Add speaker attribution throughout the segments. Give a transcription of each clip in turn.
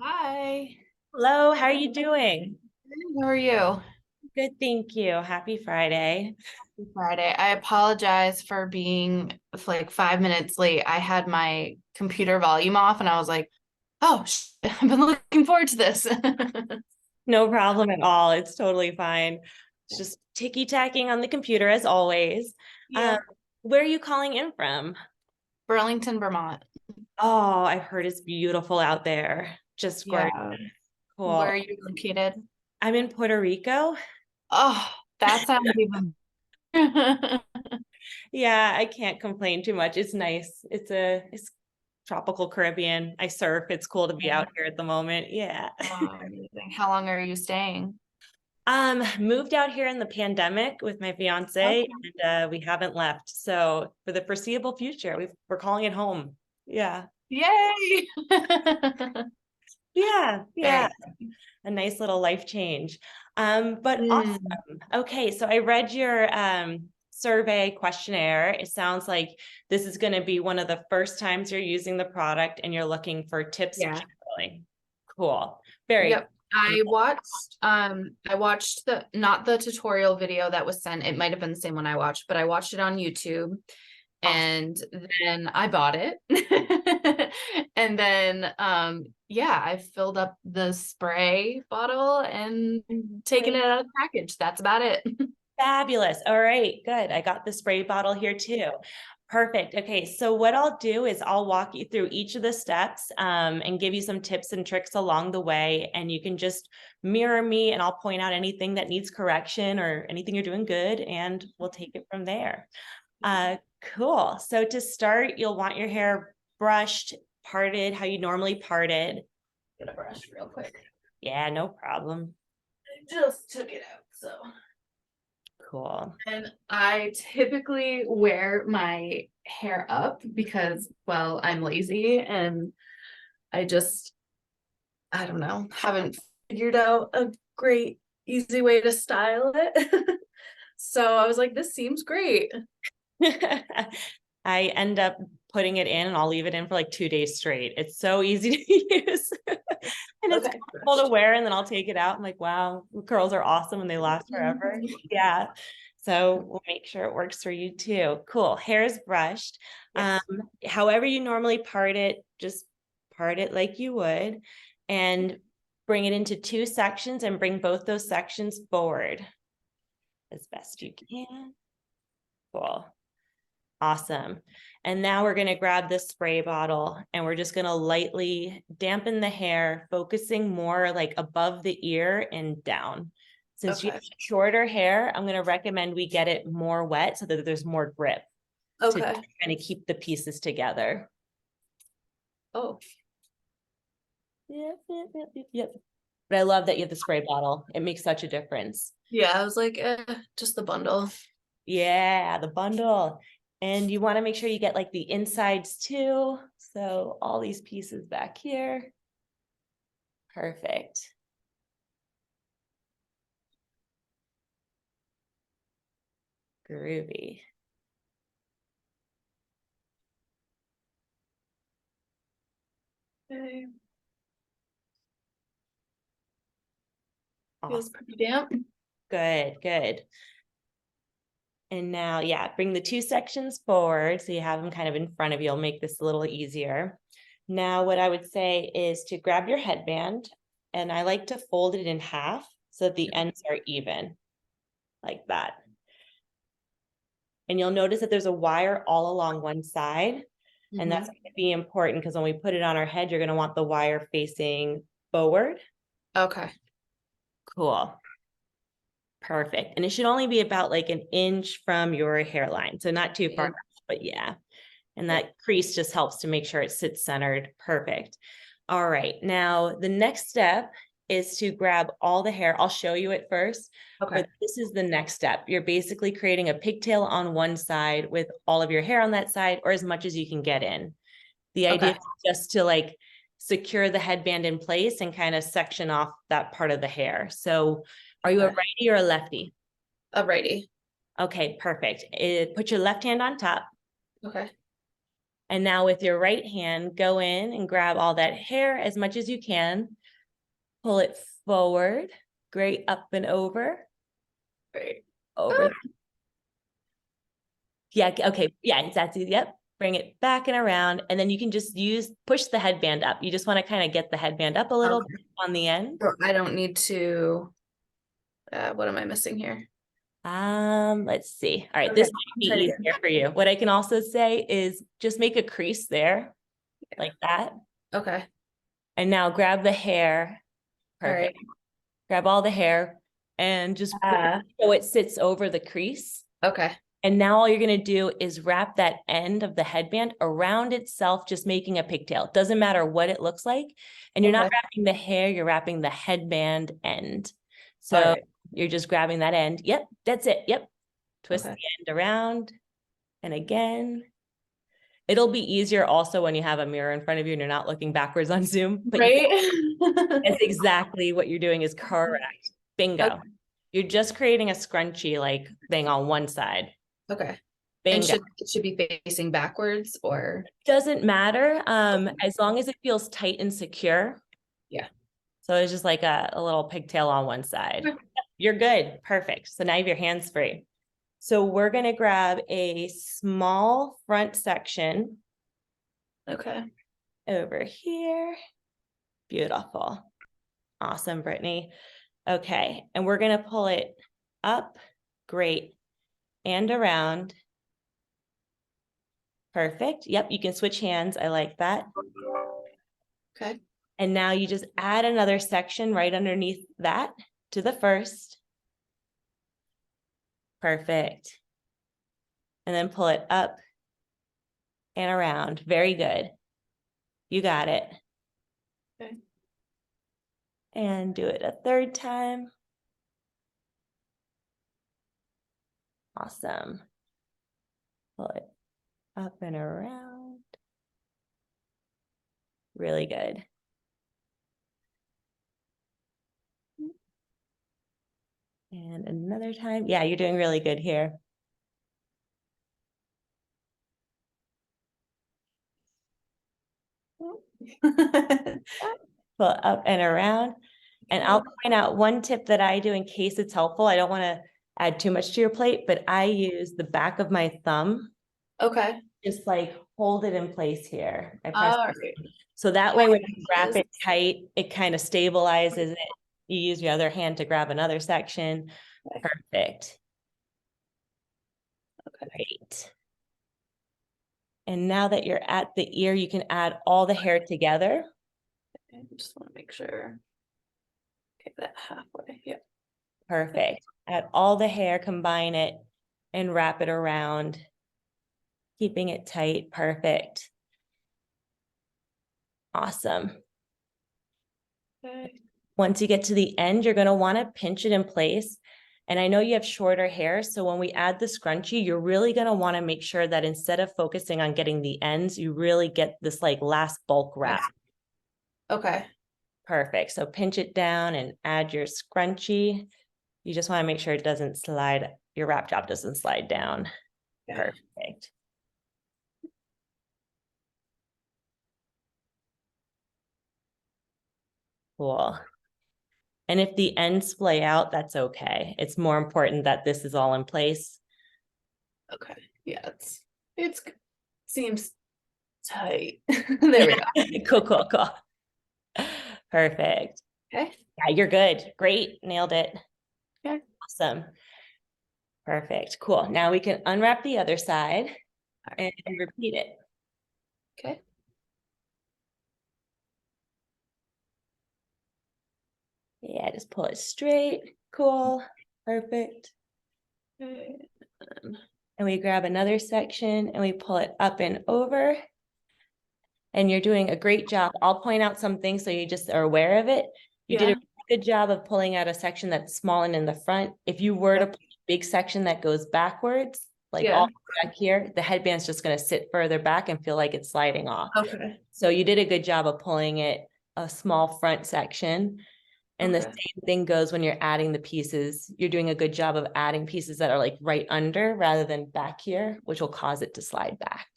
Speaker 1: Hi.
Speaker 2: Hello, how are you doing?
Speaker 1: How are you?
Speaker 2: Good, thank you. Happy Friday.
Speaker 1: Friday. I apologize for being like 5 minutes late. I had my computer volume off and I was like, oh, I've been looking forward to this.
Speaker 2: No problem at all. It's totally fine. It's just ticky-tacking on the computer as always. Um,
Speaker 1: Yeah.
Speaker 2: where are you calling in from?
Speaker 1: Burlington, Vermont.
Speaker 2: Oh, I've heard it's beautiful out there. Just gorgeous.
Speaker 1: Yeah. Where
Speaker 2: Cool.
Speaker 1: are you located?
Speaker 2: I'm in Puerto Rico.
Speaker 1: Oh, that sounds even.
Speaker 2: Yeah, I can't complain too much. It's nice. It's tropical Caribbean. I surf. It's cool to be out here at the moment. Yeah.
Speaker 1: Amazing. How long are you staying?
Speaker 2: Moved out here in the pandemic with my fiance,
Speaker 1: Okay.
Speaker 2: and we haven't left. So for the foreseeable future, we're calling it home. Yeah.
Speaker 1: Yay.
Speaker 2: Yeah, yeah.
Speaker 1: Very.
Speaker 2: A nice little life change. But
Speaker 1: Mm,
Speaker 2: awesome. Okay, so I read your survey questionnaire. It sounds like this is going to be one of the first times you're using the product and you're looking for tips for
Speaker 1: yeah.
Speaker 2: curling. Cool. Very
Speaker 1: Yep. I watched the not the tutorial video that was sent. It might have been the same one I watched, but I watched it on YouTube
Speaker 2: awesome.
Speaker 1: and then I bought it. And then yeah, I filled up the spray bottle and taken it out of the package. That's about it.
Speaker 2: Fabulous. All right, good. I got the spray bottle here too. Perfect. Okay, so what I'll do is I'll walk you through each of the steps and give you some tips and tricks along the way, and you can just mirror me and I'll point out anything that needs correction or anything you're doing good, and we'll take it from there. Cool. So to start, you'll want your hair brushed, parted, how you normally part it.
Speaker 1: Get a brush real quick.
Speaker 2: Yeah, no problem.
Speaker 1: I just took it out, so.
Speaker 2: Cool.
Speaker 1: And I typically wear my hair up because, well, I'm lazy and I just, I don't know, haven't figured out a great, easy way to style it. So I was like, this seems great.
Speaker 2: I end up putting it in and I'll leave it in for like 2 days straight. It's so easy to use and it's
Speaker 1: Okay.
Speaker 2: comfortable to wear. And then I'll take it out. I'm like, wow, curls are awesome and they last forever. Yeah. So we'll make sure it works for you too. Cool. Hair is brushed. Um,
Speaker 1: Yes.
Speaker 2: however you normally part it, just part it like you would and bring it into two sections and bring both those sections forward as best you can. Cool. Awesome. And now we're going to grab this spray bottle and we're just going to lightly dampen the hair, focusing more like above the ear and down. Since you
Speaker 1: Okay.
Speaker 2: have shorter hair, I'm going to recommend we get it more wet so that there's more grip to
Speaker 1: Okay.
Speaker 2: kind of keep the pieces together.
Speaker 1: Oh,
Speaker 2: Yep, yep, yep, yep, yep. But I love that you have the spray bottle. It makes such a difference.
Speaker 1: yeah. I was like, just the bundle.
Speaker 2: Yeah, the bundle. And you want to make sure you get like the insides too. So all these pieces back here. Perfect. Groovy.
Speaker 1: Okay. Feels
Speaker 2: Awesome.
Speaker 1: pretty damp.
Speaker 2: Good, good. And now, yeah, bring the two sections forward so you have them kind of in front of you. It'll make this a little easier. Now, what I would say is to grab your headband, and I like to fold it in half so that the ends are even, like that. And you'll notice that there's a wire all along one side, and that's
Speaker 1: Mhm.
Speaker 2: going to be important because when we put it on our head, you're going to want the wire facing forward.
Speaker 1: Okay.
Speaker 2: Cool. Perfect. And it should only be about like an inch from your hairline. So not too far, but yeah. And
Speaker 1: Yep.
Speaker 2: that crease just helps to make sure it sits centered. Perfect. All right. Now, the next step is to grab all the hair. I'll show you it first,
Speaker 1: Okay.
Speaker 2: but this is the next step. You're basically creating a pigtail on one side with all of your hair on that side, or as much as you can get in. The idea
Speaker 1: Okay.
Speaker 2: is just to like secure the headband in place and kind of section off that part of the hair. So are you a
Speaker 1: Okay.
Speaker 2: righty or a lefty?
Speaker 1: Alrighty.
Speaker 2: Okay, perfect. Put your left hand on top
Speaker 1: Okay.
Speaker 2: And now with your right hand, go in and grab all that hair as much as you can. Pull it forward. Great. Up and over.
Speaker 1: Great.
Speaker 2: Over. Yeah. Okay. Yeah, that's it. Yep. Bring it back and around. And then you can just push the headband up. You just want to kind of get the headband up a little bit on the end.
Speaker 1: So I don't need to, what am I missing here?
Speaker 2: Let's see. All right.
Speaker 1: Okay.
Speaker 2: This might be easier for you. What I can also say is just make a crease there like that.
Speaker 1: Okay.
Speaker 2: And now grab the hair. Perfect.
Speaker 1: All right.
Speaker 2: Grab all the hair and just so it sits over the crease.
Speaker 1: Okay.
Speaker 2: And now all you're going to do is wrap that end of the headband around itself, just making a pigtail. It doesn't matter what it looks like. And you're not wrapping the hair, you're wrapping the headband end. So you're just grabbing that end. Yep, that's it. Yep. Twist the end around. And again, it'll be easier also when you have a mirror in front of you and you're not looking backwards on Zoom. But that's exactly what you're doing is correct. Bingo. Okay. You're just creating a scrunchy like thing on one side.
Speaker 1: Okay.
Speaker 2: Bingo.
Speaker 1: And it should be facing backwards or?
Speaker 2: Doesn't matter. As long as it feels tight and secure.
Speaker 1: Yeah.
Speaker 2: So it's just like a little pigtail on one side. You're good. Perfect. So now you have your hands free. So we're going to grab a small front section.
Speaker 1: Okay.
Speaker 2: Over here. Beautiful. Awesome, Brittany. Okay. And we're going to pull it up. Great. And around. Perfect. Yep. You can switch hands. I like that.
Speaker 1: Okay.
Speaker 2: And now you just add another section right underneath that to the first. Perfect. And then pull it up and around. Very good. You got it.
Speaker 1: Okay.
Speaker 2: And do it a third time. Awesome. Pull it up and around. Really good. And another time. Yeah, you're doing really good here. Pull up and around. And I'll point out one tip that I do in case it's helpful. I don't want to add too much to your plate, but I use the back of my thumb.
Speaker 1: Okay.
Speaker 2: Just like hold it in place here. I press
Speaker 1: Right.
Speaker 2: So that way when you wrap it tight, it kind of stabilizes it. You use your other hand to grab another section. Okay. Perfect. Okay. Great. And now that you're at the ear, you can add all the hair together.
Speaker 1: I just want to make sure. Okay, that halfway. Yeah.
Speaker 2: Perfect. Add all the hair, combine it, and wrap it around, keeping it tight. Perfect. Awesome. Okay. Once you get to the end, you're going to want to pinch it in place. And I know you have shorter hair, so when we add the scrunchie, you're really going to want to make sure that instead of focusing on getting the ends, you really get this like last bulk wrap.
Speaker 1: Okay. Perfect.
Speaker 2: So pinch it down and add your scrunchie. You just want to make sure it doesn't slide, your wrap job doesn't slide down. Yeah. Perfect. Cool. And if the ends splay out, that's okay. It's more important that this is all in place.
Speaker 1: Okay. Yeah, it seems tight. There we go.
Speaker 2: Cool. Perfect.
Speaker 1: Okay.
Speaker 2: Yeah, you're good. Great. Nailed it.
Speaker 1: Okay.
Speaker 2: Awesome. Perfect. Cool. Now we can unwrap the other side and repeat it.
Speaker 1: Okay.
Speaker 2: Yeah, just pull it straight. Cool. Perfect. Okay. And we grab another section and we pull it up and over. And you're doing a great job. I'll point out some things so you just are aware of it. You did a good job of pulling out a section that's small and in the front. If you were to pull a big section that goes backwards, like all back here, the headband's just going to sit further back and feel like it's sliding off. Okay. So you did a good job of pulling it a small front section. And the same thing goes when you're adding the pieces. You're doing a good job of adding pieces that are like right under rather than back here, which will cause it to slide back.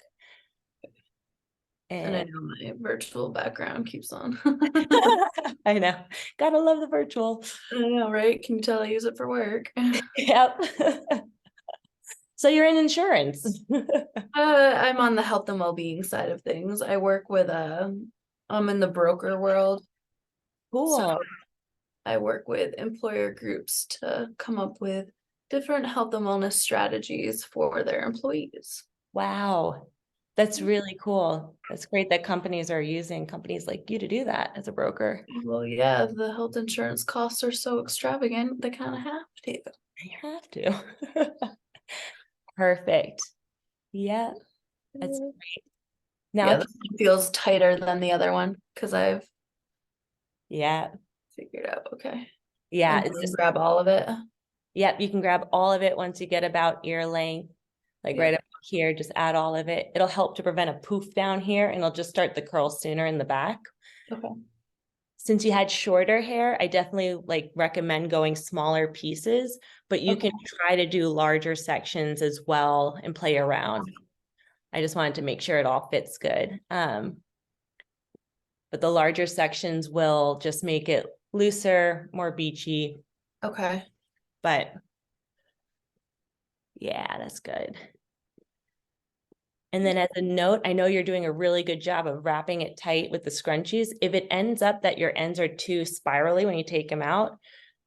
Speaker 1: And I
Speaker 2: And
Speaker 1: know my virtual background keeps on.
Speaker 2: I know, gotta love the virtual.
Speaker 1: I know, right? Can you tell I use it for work?
Speaker 2: Yep. So you're in insurance.
Speaker 1: I'm on the health and well-being side of things. I work with I'm in the broker world. So
Speaker 2: Cool.
Speaker 1: I work with employer groups to come up with different health and wellness strategies for their employees.
Speaker 2: Wow. That's really cool. That's great that companies are using companies like you to do that as a broker.
Speaker 1: Well, yeah, the health insurance costs are so extravagant, they kind of have to.
Speaker 2: You have to. Perfect. Yeah, that's great. Now,
Speaker 1: Yeah, this one feels tighter than the other one because I've
Speaker 2: yeah,
Speaker 1: figured out, okay.
Speaker 2: yeah,
Speaker 1: And
Speaker 2: it's just,
Speaker 1: grab all of it.
Speaker 2: yep, you can grab all of it once you get about ear length, like right
Speaker 1: Yeah.
Speaker 2: up here, just add all of it. It'll help to prevent a poof down here and it'll just start the curl sooner in the back.
Speaker 1: Okay.
Speaker 2: Since you had shorter hair, I definitely like recommend going smaller pieces, but you
Speaker 1: Okay.
Speaker 2: can try to do larger sections as well and play around. I just wanted to make sure it all fits good. But the larger sections will just make it looser, more beachy,
Speaker 1: Okay.
Speaker 2: but yeah, that's good. And then as a note, I know you're doing a really good job of wrapping it tight with the scrunchies. If it ends up that your ends are too spirally when you take them out,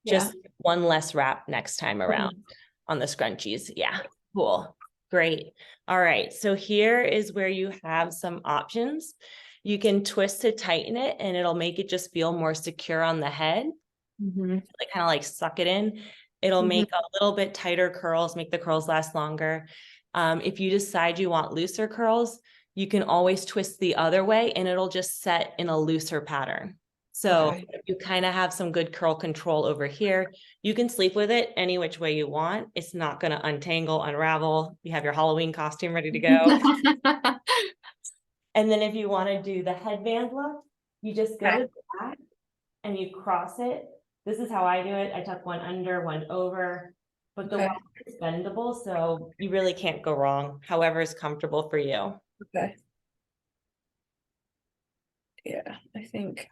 Speaker 1: Yeah.
Speaker 2: just one less wrap next time around on the scrunchies. Yeah, cool. Great. All right. So here is where you have some options. You can twist to tighten it and it'll make it just feel more secure on the head.
Speaker 1: Mm-hmm.
Speaker 2: Like kind of like suck it in. It'll make a little bit tighter curls, make the curls last longer. If you decide you want looser curls, you can always twist the other way and it'll just set in a looser pattern. So
Speaker 1: Okay.
Speaker 2: you kind of have some good curl control over here. You can sleep with it any which way you want. It's not going to untangle, unravel. You have your Halloween costume ready to go. And then if you want to do the headband look, you just go to the back and you cross it. This is how I do it. I tuck one under, one over, but the
Speaker 1: Okay.
Speaker 2: wire is bendable, so you really can't go wrong. However is comfortable for you.
Speaker 1: Okay. Yeah, I think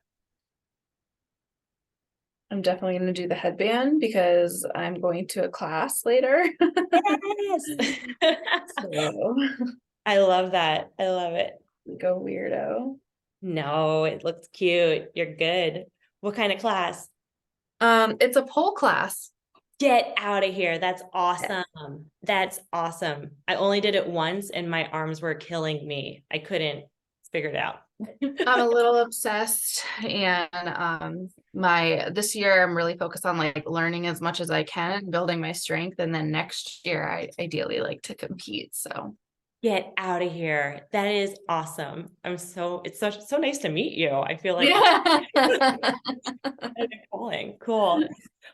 Speaker 1: I'm definitely going to do the headband because I'm going to a class later.
Speaker 2: Yes.
Speaker 1: So,
Speaker 2: I love that. I love it.
Speaker 1: go weirdo.
Speaker 2: No, it looks cute. You're good. What kind of class?
Speaker 1: It's a pole class.
Speaker 2: Get out of here. That's awesome. That's awesome. I only did it once and my arms were killing me. I couldn't figure it out.
Speaker 1: I'm a little obsessed, and this year I'm really focused on like learning as much as I can, building my strength, and then next year I ideally like to compete. So
Speaker 2: Get out of here. That is awesome. It's so nice to meet you. I feel like
Speaker 1: yeah.
Speaker 2: calling. Cool.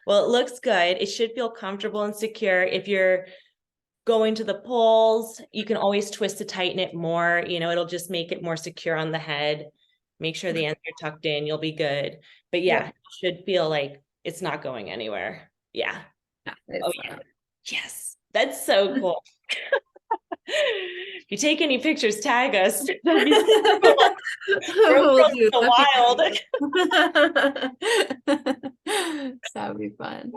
Speaker 2: Well, it looks good. It should feel comfortable and secure. If you're going to the poles, you can always twist to tighten it more. You know, it'll just make it more secure on the head. Make sure the ends are tucked in. You'll be good. But yeah, it should feel like it's not going anywhere. Yeah. Oh yeah. Yes. That's so cool. If you take any pictures, tag us. That'd be so cool.
Speaker 1: We'll
Speaker 2: In
Speaker 1: do
Speaker 2: the wild.
Speaker 1: That would be fun.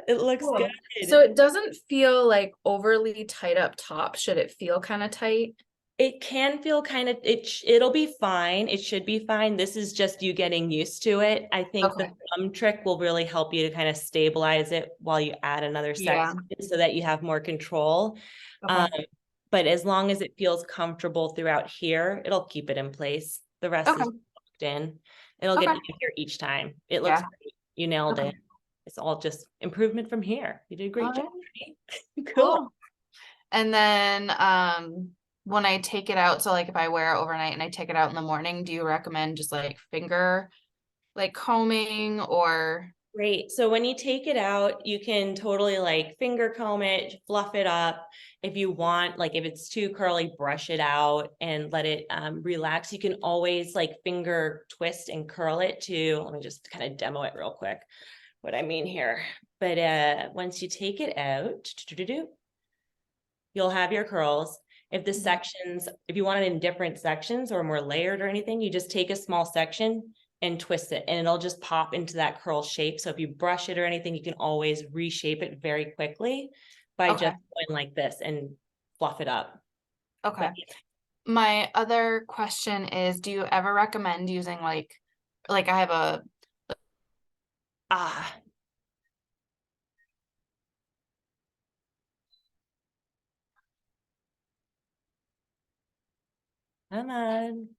Speaker 2: It looks
Speaker 1: Cool.
Speaker 2: good.
Speaker 1: So it doesn't feel like overly tight up top. Should it feel kind of tight?
Speaker 2: It can feel kind of, it'll be fine. It should be fine. This is just you getting used to it. I think the thumb trick will really help you to kind of stabilize it while you add another section so that you have more control. But as long as it feels comfortable throughout here, it'll keep it in place. The rest is locked in. It'll get easier each time. It looks great. You nailed it. It's all just improvement from here. You did a great job. Cool.
Speaker 1: And then when I take it out, so like if I wear it overnight and I take it out in the morning, do you recommend just like finger like combing or?
Speaker 2: Great. So when you take it out, you can totally like finger comb it, fluff it up. If you want, like if it's too curly, brush it out and let it relax. You can always like finger twist and curl it too. Let me just kind of demo it real quick, what I mean here. But once you take it out, you'll have your curls. If the sections, if you want it in different sections or more layered or anything, you just take a small section and twist it and it'll just pop into that curl shape. So if you brush it or anything, you can always reshape it very quickly by
Speaker 1: Okay.
Speaker 2: just going like this and fluff it up.
Speaker 1: Okay.
Speaker 2: But
Speaker 1: My other question is, do you ever recommend using like I have a
Speaker 2: ah, come on.